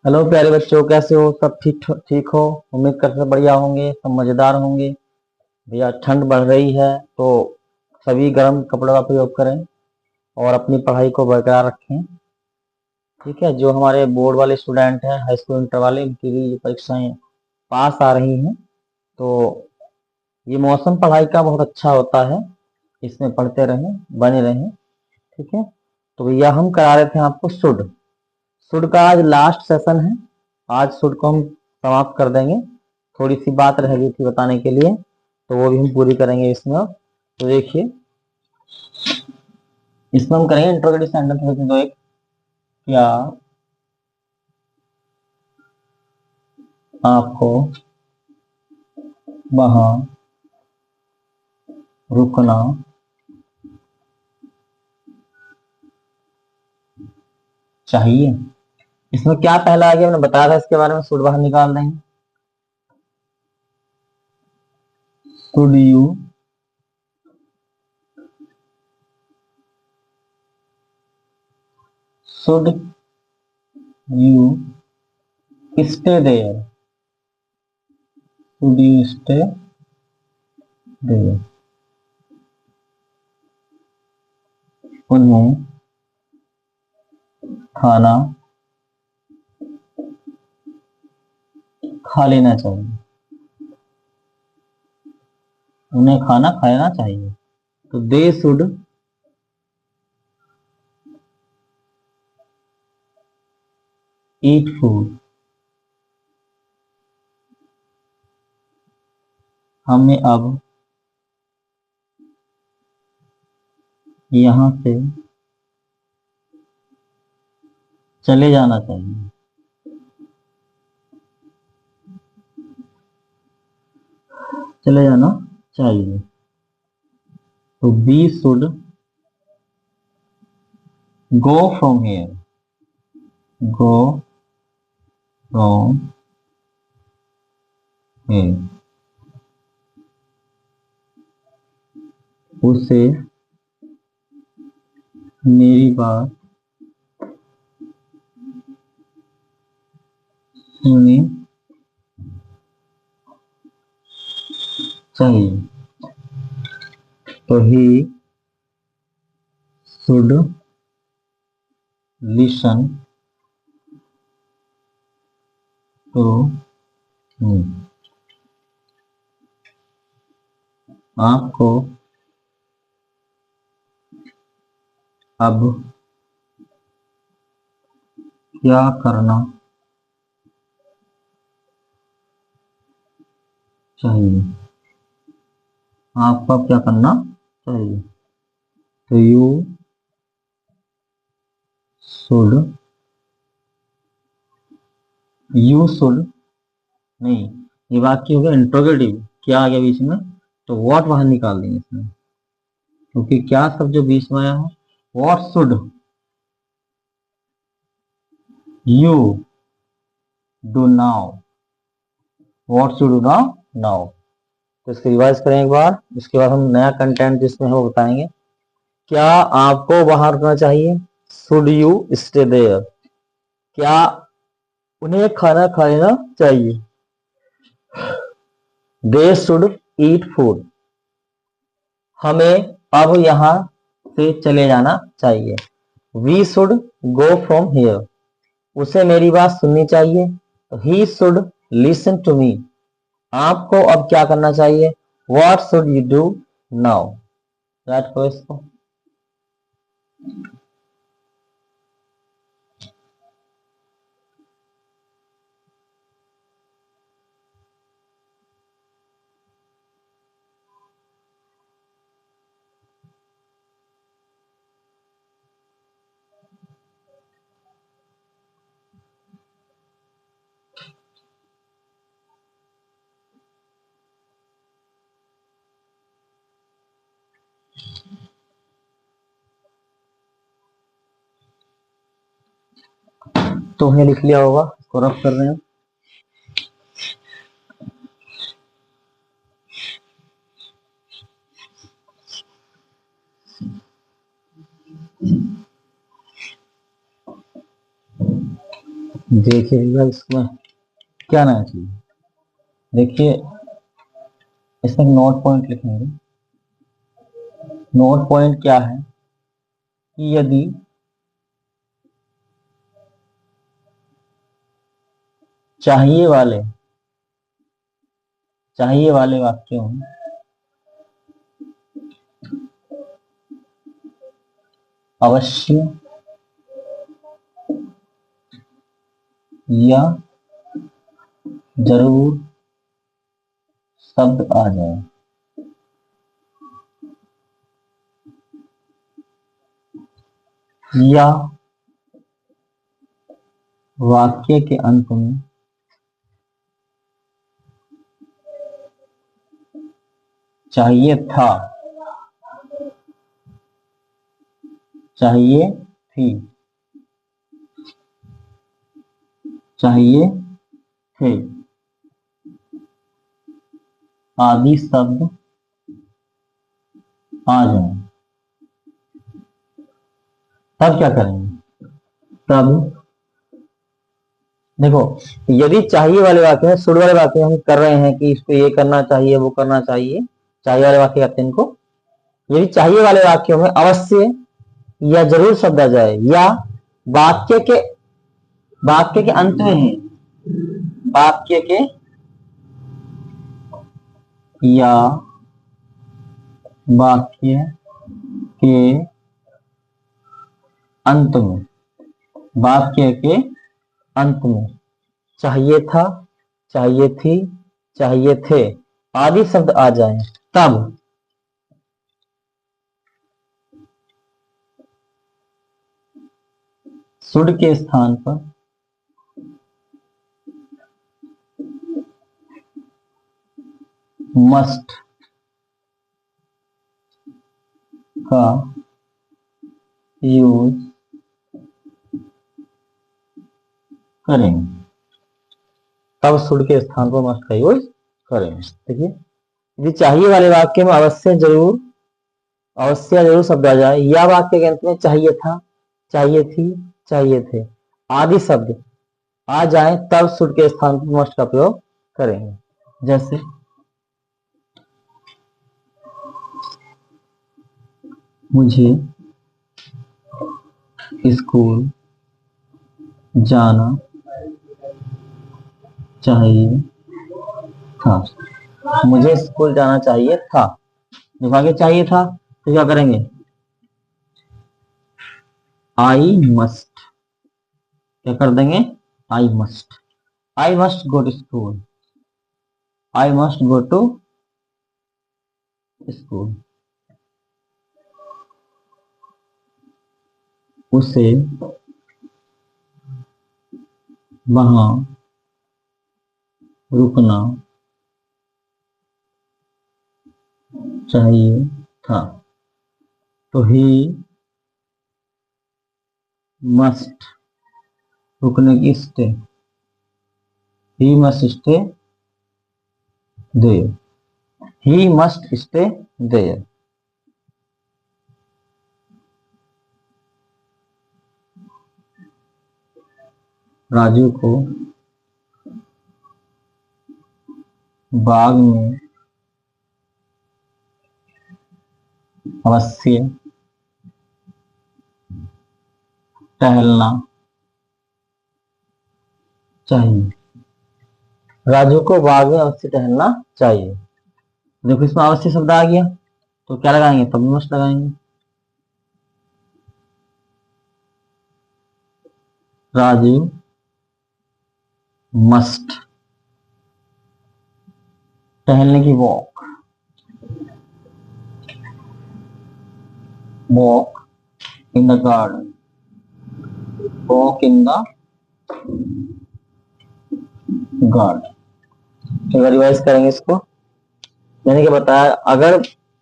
Hello प्यारे बच्चों, कैसे हो? सब ठीक ठीक हो? उम्मीद करते हैं बढ़िया होंगे, सब मजेदार होंगे। भैया ठंड बढ़ रही है तो सभी गर्म कपड़ों का प्रयोग करें और अपनी पढ़ाई को बरकरार रखें। ठीक है, जो हमारे बोर्ड वाले स्टूडेंट हैं, हाई स्कूल इंटर वाले, उनकी भी परीक्षाएं पास आ रही हैं। तो ये मौसम पढ़ाई का बहुत अच्छा होता है, इसमें पढ़ते रहें, बने रहें। ठीक है, तो भैया हम करा रहे थे आपको सुड। सुड का आज लास्ट सेशन है। आज सुड को हम समाप्त कर देंगे। थोड़ी सी बात रह गई थी बताने के लिए, तो वो भी हम पूरी करेंगे इसमें। तो देखिए, इसमें हम करेंगे इंट्रोगेटिव सेंटेंस दो एक। क्या आपको वहां रुकना चाहिए? इसमें क्या पहला आ गया, मैंने बताया था इसके बारे में, सुड बाहर निकाल देंगे। Should you should you stay there? Should you stay there? उन्हें खाना खा लेना चाहिए। उन्हें खाना खाना चाहिए। तो दे शुड ईट फूड। हमें अब यहाँ से चले जाना चाहिए। चले जाना चाहिए। तो we should go from here. Go from here. उसे मेरी बात सुननी चाहिए। तो he should listen to me. आपको अब क्या करना चाहिए? आपको अब क्या करना चाहिए? तो शुड यू शुड नहीं, ये वाक्य हो गया इंट्रोगेटिव। क्या आ गया बीच में? तो व्हाट बाहर निकाल देंगे इसमें, क्योंकि क्या शब्द जो बीच में आया है, what should you do now. What should do now now. तो इसको रिवाइज करें एक बार, इसके बाद हम नया कंटेंट जिसमें है वो बताएंगे। क्या आपको वहां रुकना चाहिए? Should you stay there? क्या उन्हें खाना खा लेना चाहिए? They should eat food. हमें अब यहाँ से चले जाना चाहिए। We should go from here. उसे मेरी बात सुननी चाहिए। He should listen to me. आपको अब क्या करना चाहिए? What should you do now? Write को इसको। तो हमने लिख लिया होगा, इसको रफ कर रहे हैं। देखिए भैया इसमें क्या आना चाहिए। देखिए इसमें नोट पॉइंट लिखेंगे। नोट पॉइंट क्या है कि यदि चाहिए वाले वाक्यों में अवश्य या जरूर शब्द आ जाए या वाक्य के अंत में चाहिए था, चाहिए थी, चाहिए थे आदि शब्द आ जाए, तब क्या करेंगे। तब देखो यदि चाहिए वाले वाक्य में, शुड वाले वाक्य हम कर रहे हैं कि इसको ये करना चाहिए वो करना चाहिए, चाहिए वाले वाक्य कहते हैं इनको। यदि चाहिए वाले वाक्यों में अवश्य या जरूर शब्द आ जाए या वाक्य के अंत में है, वाक्य के या वाक्य के अंत में, वाक्य के अंत में चाहिए था, चाहिए थी, चाहिए थे आदि शब्द आ जाए, तब शुड के स्थान पर मस्ट का यूज करेंगे। तब शुड के स्थान पर मस्ट का यूज करेंगे। देखिए यदि चाहिए वाले वाक्य में अवश्य जरूर शब्द आ जाए या वाक्य के अंत में चाहिए था, चाहिए थी, चाहिए थे आदि शब्द आ जाए, तब शुड के स्थान पर मस्ट का प्रयोग करेंगे। जैसे मुझे स्कूल जाना चाहिए था, मुझे स्कूल जाना चाहिए था। जब आगे चाहिए था तो क्या करेंगे, आई मस्ट, क्या कर देंगे, I must go to school, I must go to school. उसे वहां रुकना चाहिए था, तो ही मस्ट रुकने की stay, he must stay there, he must stay there. Raju को बाग में अवश्य टहलना चाहिए, राजू को बाग में अवश्य टहलना चाहिए। देखो इसमें अवश्य शब्द आ गया तो क्या लगाएंगे, तब मस्ट लगाएंगे। राजू मस्ट टहलने की walk in the garden, walk in the garden. तो रिवाइज करेंगे इसको। मैंने क्या बताया, अगर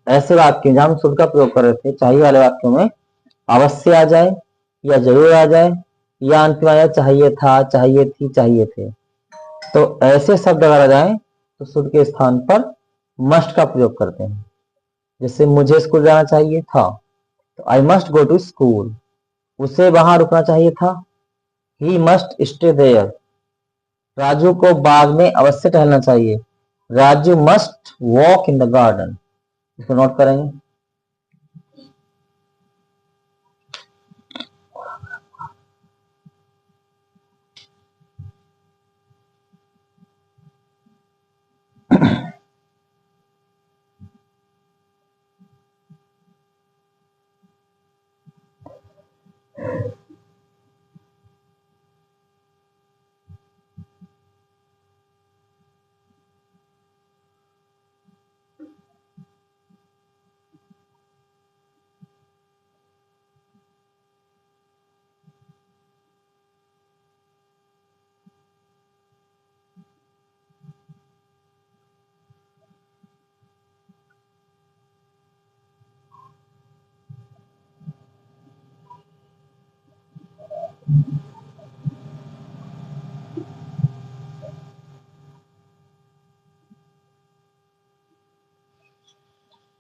ऐसे वाक्य जहां हम शुड का प्रयोग कर रहे थे, चाहिए वाले वाक्यों में अवश्य आ जाए या जरूर आ जाए या अंत में आया चाहिए था, चाहिए थी, चाहिए थे, तो ऐसे शब्द अगर आ जाए तो शुड के स्थान पर मस्ट का प्रयोग करते हैं। जैसे मुझे स्कूल जाना चाहिए था तो I must go to school, उसे वहां रुकना चाहिए था he must stay there. Raju को बाग में अवश्य टहलना चाहिए। Raju must walk in the garden. इसको नोट करेंगे।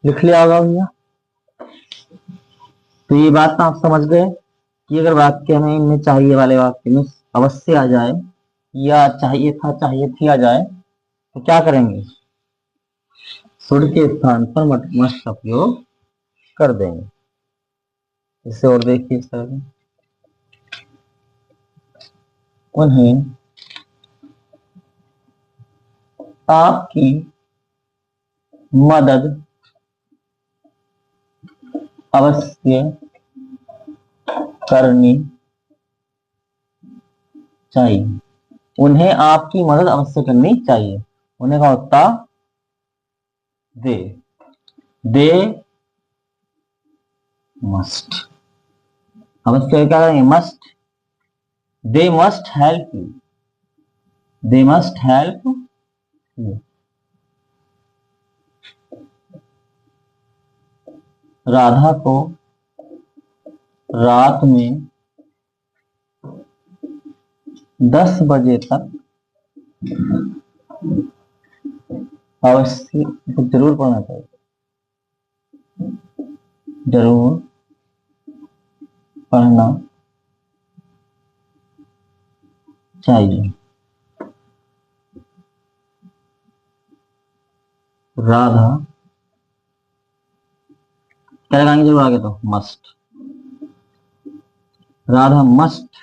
लिख लिया होगा भैया। तो ये बात आप समझ गए कि अगर वाक्य में इनमें चाहिए वाले वाक्य में अवश्य आ जाए या चाहिए था चाहिए थी आ जाए तो क्या करेंगे, शुड के स्थान पर मस्ट का प्रयोग कर देंगे। इसे और देखिए इस तरह से। उन्हें आपकी मदद अवश्य करनी चाहिए। उन्हें आपकी मदद अवश्य करनी चाहिए। उन्हें का होता दे मस्ट। अवश्य क्या करेंगे, must. They must help you. They must help you. Radha को रात में 10 बजे तक अवश्य जरूर पढ़ना चाहिए। जरूर पढ़ना चाहिए। राधा क्या लगाएंगे जरूर आगे तो मस्ट। राधा मस्ट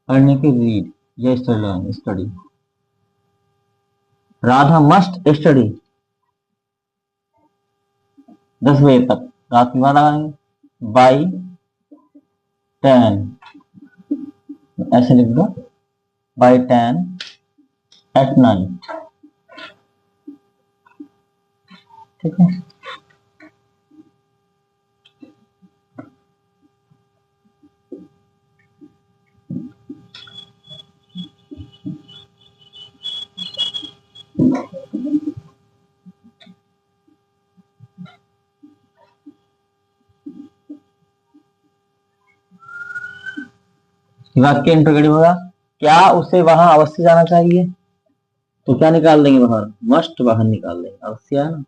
पढ़ने की रीड या स्टडी लगाएंगे, स्टडी। राधा मस्ट स्टडी 10 बजे तक। रात में लगाएंगे बाई 10। ऐसे लिख दो बाई 10 एट नाइट। ठीक है। वाक्य इंटरोगेटिव होगा, क्या उसे वहां अवश्य जाना चाहिए? तो क्या निकाल देंगे बाहर, मस्ट बाहर निकाल देंगे, अवश्य है ना।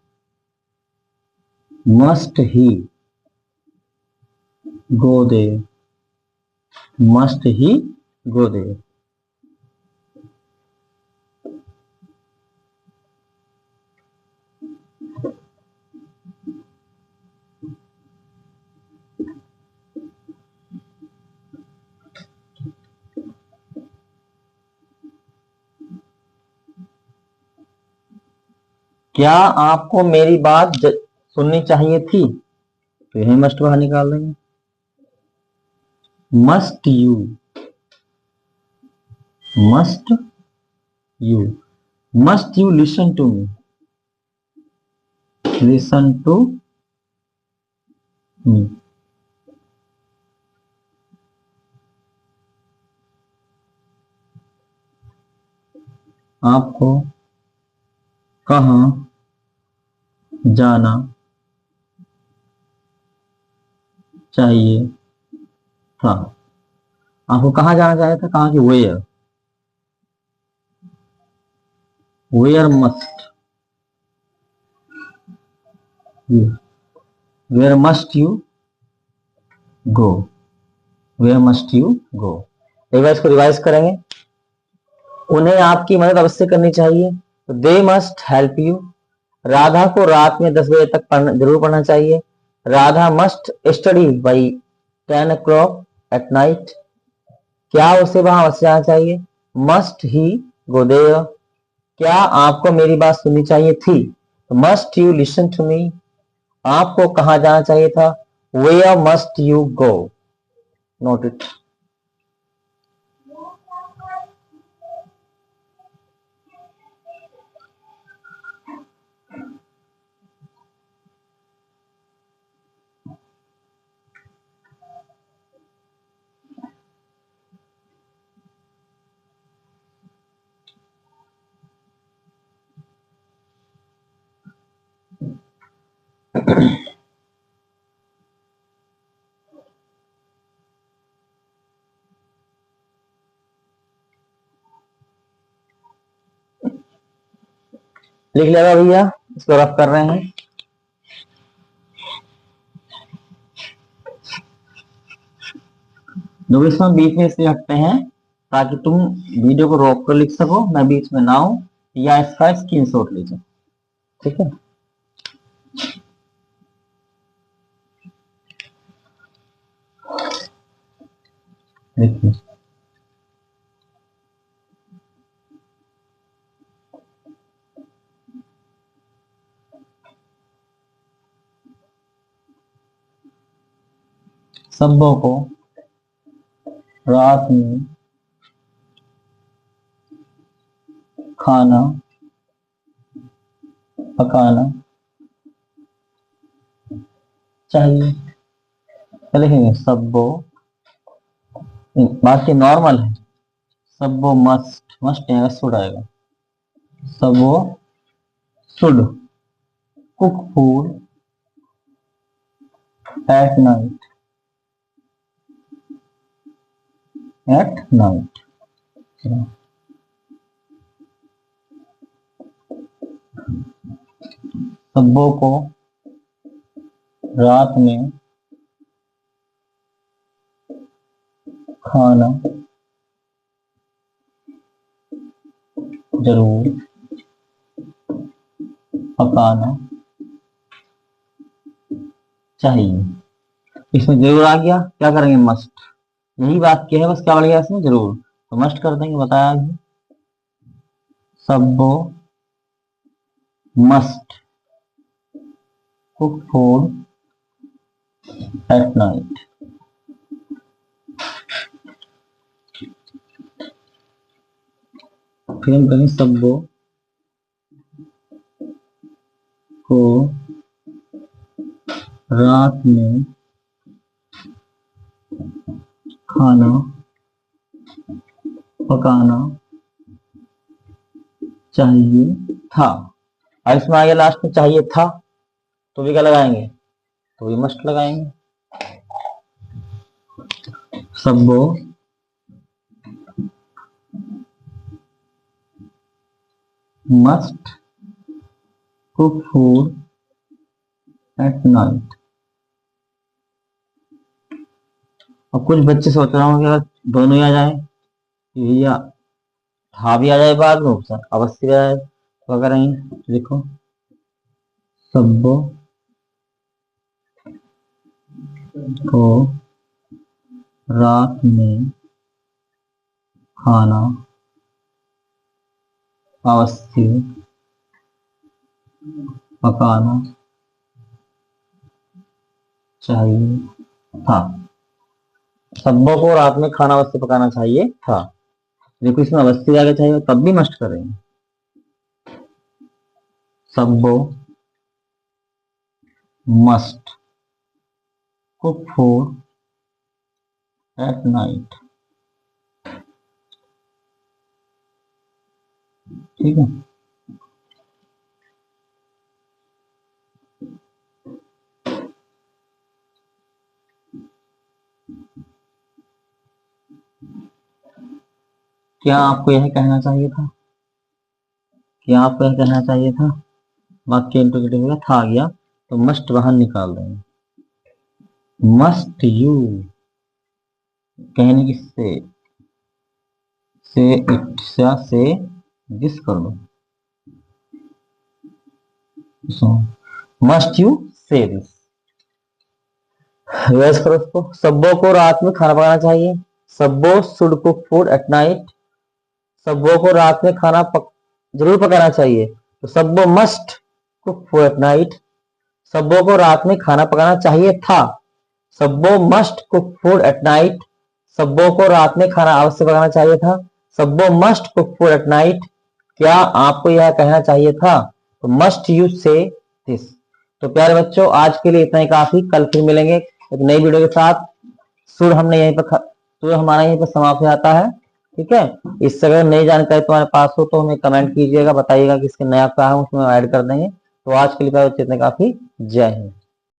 Must he go there. Must he go there. क्या आपको मेरी बात सुननी चाहिए थी? तो यही मस्ट बाहर निकाल देंगे। Must you. Must you. Must you listen to me. Listen to me. आपको कहाँ जाना चाहिए था? आपको कहाँ जाना चाहिए था, कहाँ की where. Where must you. Where must you go. Where must you go. एक बार इसको रिवाइज करेंगे। उन्हें आपकी मदद अवश्य करनी चाहिए, तो they must help you. Radha को रात में 10 बजे तक जरूर पढ़ना चाहिए। Radha must study by 10 o'clock at night. क्या उसे वहां अवश्य आना चाहिए? Must he go there. क्या आपको मेरी बात सुननी चाहिए थी? Must you listen to me. आपको कहां जाना चाहिए था? Where must you go. Note it. लिख लेगा भैया, इसको रफ कर रहे हैं। इसमें बीच में इसलिए रखते हैं ताकि तुम वीडियो को रोक कर लिख सको, मैं बीच में ना हूं, या इसका स्क्रीनशॉट लीजिए। ठीक है, देखिए सब्बों को रात में खाना पकाना चाहिए। लिखेंगे सब्बो, बाकी नॉर्मल है। सब्बो मस्ट आएगा, शुड आएगा। सब्बो should cook food at night. At night सब्बों को रात में खाना जरूर पकाना चाहिए। इसमें जरूर आ गया, क्या करेंगे? मस्ट। यही वाक्य है, बस क्या बढ़ गया इसमें? जरूर। तो मस्ट कर देंगे, बताया अभी। सब्बो must cook food at night. फिर हम करेंगे सब्बो को रात में खाना पकाना चाहिए था। और इसमें आ गया लास्ट में चाहिए था, तो भी क्या लगाएंगे? तो भी मस्ट लगाएंगे। सब्बो must cook food at night. और कुछ बच्चे सोच रहे होंगे अगर दोनों ही आ जाए, भैया था भी आ जाए बाद में, ऑप्शन अवश्य भी आ जाए, तो अगर देखो सब्बो को रात में खाना अवश्य पकाना चाहिए था। सब्बों को रात में खाना अवश्य पकाना चाहिए था। देखो इसमें अवश्य आगे चाहिए, तब भी मस्ट करेंगे। सब्बो must cook food at night. ठीक है, क्या आपको यह कहना चाहिए था? क्या आपको यह कहना चाहिए था? वाक्य इंटीग्रेटिव होगा, था आ गया तो मस्ट बाहर निकाल देंगे। मस्ट यू कहने किससे? से इट से दिस कर दो, मस्ट यू से दिस। रिवाइज करो उसको। सब्बों को रात में खाना पकाना चाहिए, सब्बो should cook food at night. सब्बों को रात में खाना जरूर पकाना चाहिए, तो सब्बो must cook food at night. सब्बों को रात में खाना पकाना चाहिए था, सब्बो must cook food at night. सब्बों को रात में खाना अवश्य पकाना चाहिए था, सब्बो must cook food at night. क्या आपको यह कहना चाहिए था, तो मस्ट यू से दिस। तो प्यारे बच्चों, आज के लिए इतना ही काफी। कल फिर मिलेंगे एक नई वीडियो के साथ। सुर हमारा यहीं पर समाप्त हो जाता है। ठीक है, इससे अगर नई जानकारी तुम्हारे पास हो तो हमें कमेंट कीजिएगा, बताइएगा कि इसके नया क्या है, उसमें ऐड कर देंगे। तो आज के लिए प्यारे बच्चे इतने काफी। जय हिंद।